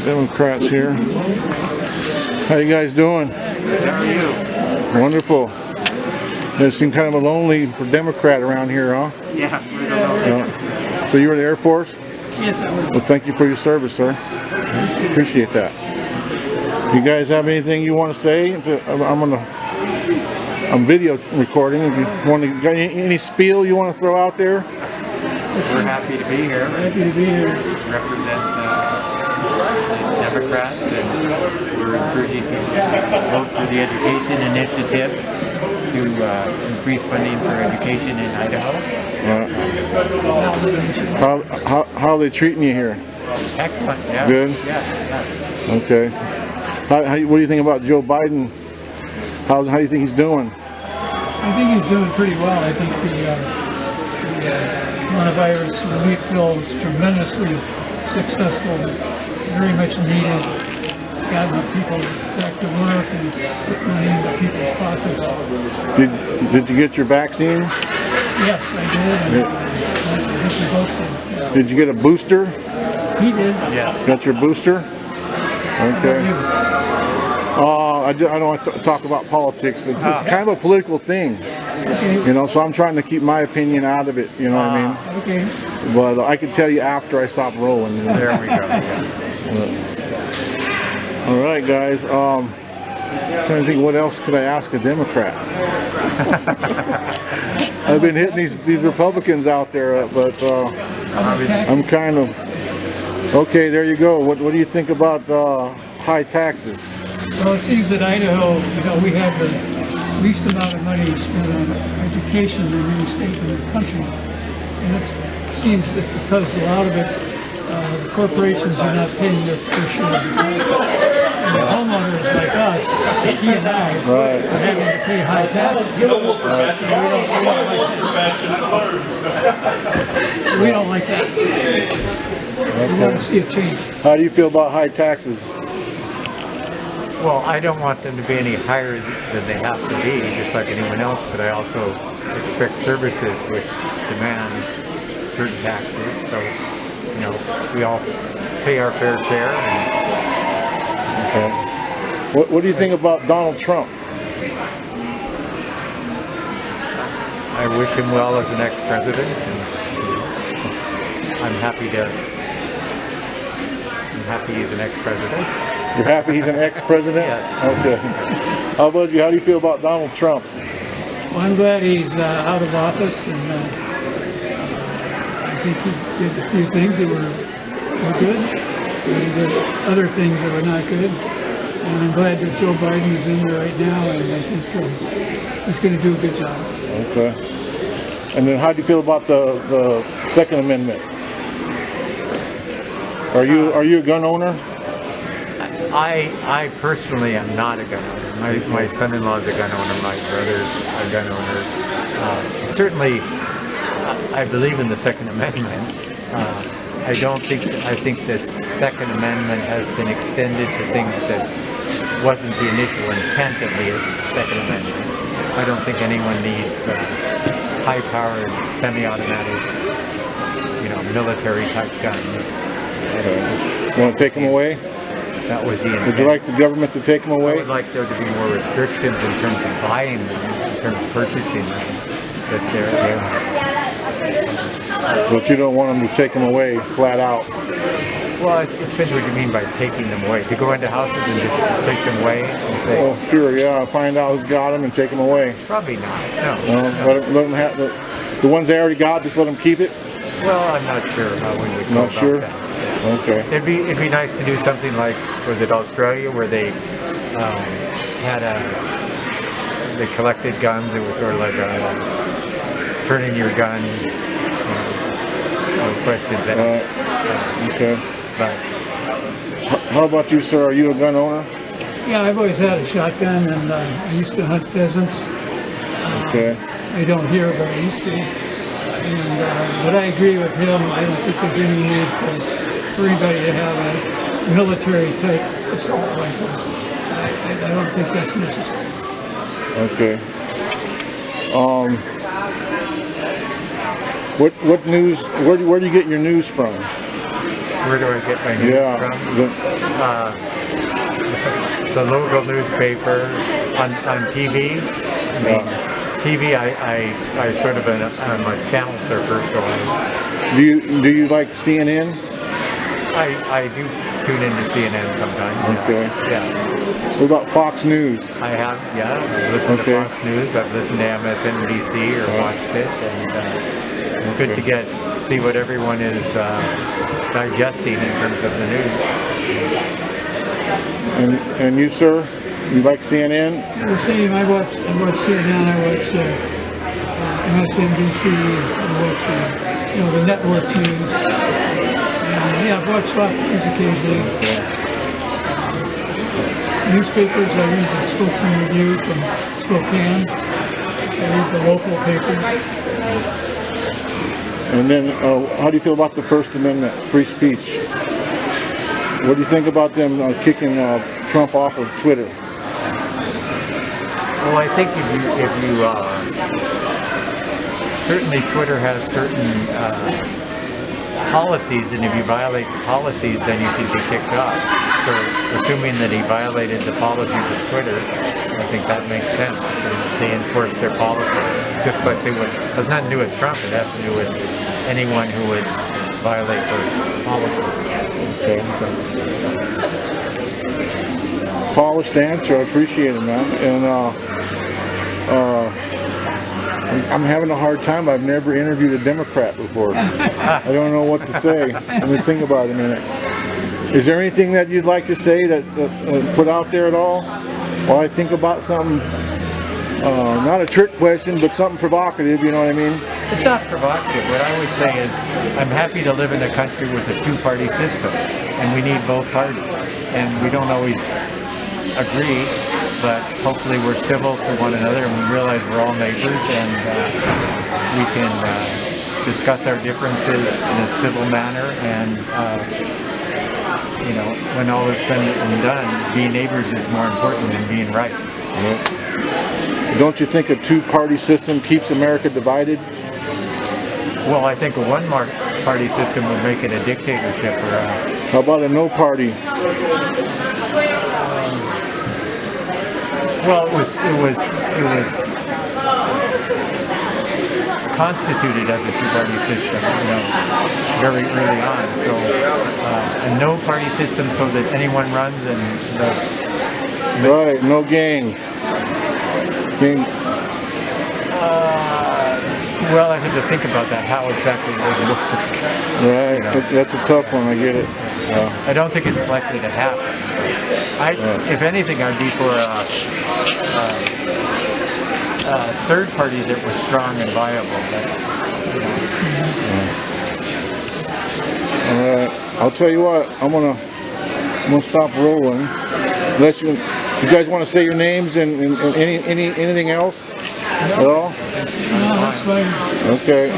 Democrats here. How you guys doing? How are you? Wonderful. There seems kind of a lonely Democrat around here, huh? Yeah, we're So you were in the Air Force? Yes, I was. Well, thank you for your service, sir. Appreciate that. You guys have anything you want to say? I'm video recording. If you want to, got any spiel you want to throw out there? We're happy to be here. Happy to be here. Represent the Democrats, and we're encouraging people to vote for the education initiative to increase funding for education in Idaho. How are they treating you here? Excellent. Yeah. Good? Yeah. Okay. What do you think about Joe Biden? How do you think he's doing? I think he's doing pretty well. I think the coronavirus relief bill is tremendously successful, very much needed. Gotten people back to work and put money into people's pockets. Did you get your vaccine? Yes, I did. I think we both did. Did you get a booster? He did. Yeah. Got your booster? Okay. I don't want to talk about politics. It's kind of a political thing, you know. So I'm trying to keep my opinion out of it. You know what I mean? Okay. But I can tell you after I stop rolling. You know? There we go. All right, guys. Trying to think, what else could I ask a Democrat? I've been hitting these Republicans out there, but I'm kind of okay. There you go. What do you think about high taxes? Well, it seems that Idaho, we have the least amount of money spent on education in any state in the country. And it seems that because a lot of it, the corporations are not paying their fair share of the tax. And the homeowners like us, he and I, are having to pay high taxes. We don't like that. We want to see a change. How do you feel about high taxes? Well, I don't want them to be any higher than they have to be, just like anyone else, but I also expect services which demand certain taxes. So, we all pay our fair share. And what do you think about Donald Trump? I wish him well as an ex-president, and I'm happy he's an ex-president. You're happy he's an ex-president? Yeah. Okay. How about you? How do you feel about Donald Trump? Well, I'm glad he's out of office, and I think he did a few things that were good, and he did other things that were not good. And I'm glad that Joe Biden is in there right now, and I think he's going to do a good job. Okay. And then how do you feel about the Second Amendment? Are you a gun owner? I personally am not a gun owner. My son-in-law is a gun owner. My brother's a gun owner. Certainly, I believe in the Second Amendment. I think the Second Amendment has been extended to things that wasn't the initial intent of the Second Amendment. I don't think anyone needs high-powered, semi-automatic, military-type guns. You want to take them away? That was the intent. Would you like the government to take them away? I would like there to be more restrictions in terms of buying them, in terms of purchasing them. But you don't want them to take them away flat out. Well, it depends what you mean by taking them away. To go into houses and just take them away and say... Oh, sure, yeah. Find out who's got them and take them away. Probably not, no. Let them have the ones they already got, just let them keep it? Well, I'm not sure how we would go Not about sure? that. Okay. It'd be nice to do something like, was it Australia, where they had they collected guns. It was sort of like turn in your gun, no questions asked. Okay. But how about you, sir? Are you a gun owner? Yeah, I've always had a shotgun, and I used to hunt pheasants. Okay. I don't here, but I used to. And, but I agree with him. I don't think there's any need for anybody to have a military-type assault rifle. I don't think that's necessary. Okay. What news? Where do you get your news from? Where do I get my news Yeah. from? The local newspaper, on TV. I mean, TV, I sort of I'm a channel surfer, so Do you like CNN? I do tune into CNN sometimes. Yeah. Okay. Yeah. What about Fox News? I have, yeah. I've listened Okay. to Fox News. I've listened to MSNBC or watched it, and it's good to see what everyone is digesting in terms of the news. And you, sir? You like CNN? The same. I watch CNN. I watch MSNBC. I watch the network news. And yeah, I've watched lots of news occasionally. Newspapers. I read the Spokesman Review from Spokane. I read the local papers. And then, how do you feel about the First Amendment, free speech? What do you think about them kicking Trump off of Twitter? Well, I think if you certainly Twitter has certain policies, and if you violate the policies, then you can be kicked off. So, assuming that he violated the policies of Twitter, I think that makes sense. They enforce their policies, just like they would. It has nothing to do with Trump. It has to do with anyone who would violate those policies. Okay. Polished answer. I appreciate it, man. And I'm having a hard time. I've never interviewed a Democrat before. I don't know what to say. Let me think about it a minute. Is there anything that you'd like to say that put out there at all? While I think about something, not a trick question, but something provocative. You know what I mean? It's not provocative. What I would say is I'm happy to live in a country with a two-party system, and we need both parties. And we don't always agree, but hopefully we're civil to one another, and we realize we're all neighbors, and we can discuss our differences in a civil manner, and when all is said and done, being neighbors is more important than being right. Don't you think a two-party system keeps America divided? Well, I think a one-party system would make it a dictatorship. How about a no-party? Well, it was constituted as a two-party system, very early on. So a no-party system, so that anyone runs and Right, no gangs. Well, I had to think about that, how exactly it would work. Right, that's a tough one. I get it. I don't think it's likely to happen. If anything, I'd be for a third party that was strong and viable. All right, I'll tell you what. I'm gonna stop rolling. Unless you guys want to say your names and anything else at all? No, that's fine. Okay.